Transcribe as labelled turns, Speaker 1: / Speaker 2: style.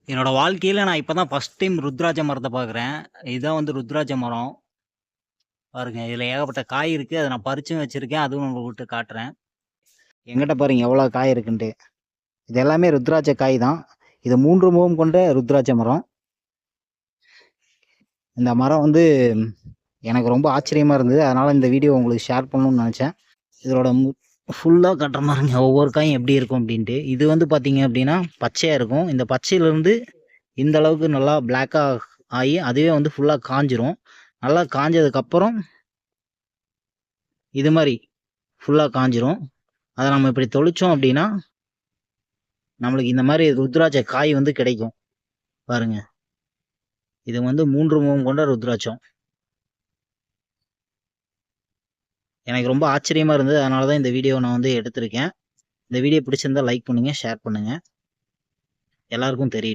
Speaker 1: என்னோட வாழ்க்கையில நான் இப்ப தான் ஃபர்ஸ்ட் டைம் ருத்ராட்ச மரத்த பார்க்குறேன். இதுதான் வந்து ருத்ராட்ச மரம். பாருங்க, இதுல ஏகப்பட்ட காய் இருக்கு. அத நான் பறிச்சும் வச்சிருக்கேன். அதுவும் உங்கள்ட்ட காட்டுறேன். என்கிட்ட பாருங்க எவ்வளோ காய் இருக்குன்ட்டு. இது எல்லாமே ருத்ராட்ச காய் தான். இது 3 முகம் கொண்ட ருத்ராட்ச மரம். இந்த மரம் வந்து எனக்கு ரொம்ப ஆச்சரியமா இருந்தது. அதனால இந்த வீடியோ உங்களுக்கு ஷேர் பண்ணணும்னு நெனச்சேன். இதோட ஃபுல்லா காட்டுற பாருங்க ஒவ்வொரு காயும் எப்படி இருக்கும் அப்படின்ட்டு. இது வந்து பார்த்தீங்க அப்படின்னா, பச்சையா இருக்கும். இந்த பச்சையிலிருந்து இந்த அளவுக்கு நல்லா பிளாக்கா ஆகி அதுவே வந்து ஃபுல்லா காஞ்சிரும். நல்லா காஞ்சதுக்கப்புறம் இது மாரி ஃபுல்லா காஞ்சிரும். அத நம்ம இப்படி தொளிச்சோம் அப்படின்னா, நம்மளுக்கு இந்த மாரி ருத்ராட்ச காய் வந்து கிடைக்கும். பாருங்க. இது வந்து 3 முகம் கொண்ட ருத்ராட்சம். எனக்கு ரொம்ப ஆச்சரியமா இருந்தது. அதனால தான் இந்த வீடியோவ நான் வந்து எடுத்திருக்கேன். இந்த வீடியோ பிடிச்சிருந்தா லைக் பண்ணுங்க, ஷேர் பண்ணுங்க. எல்லாருக்கும் தெரியட்டும்.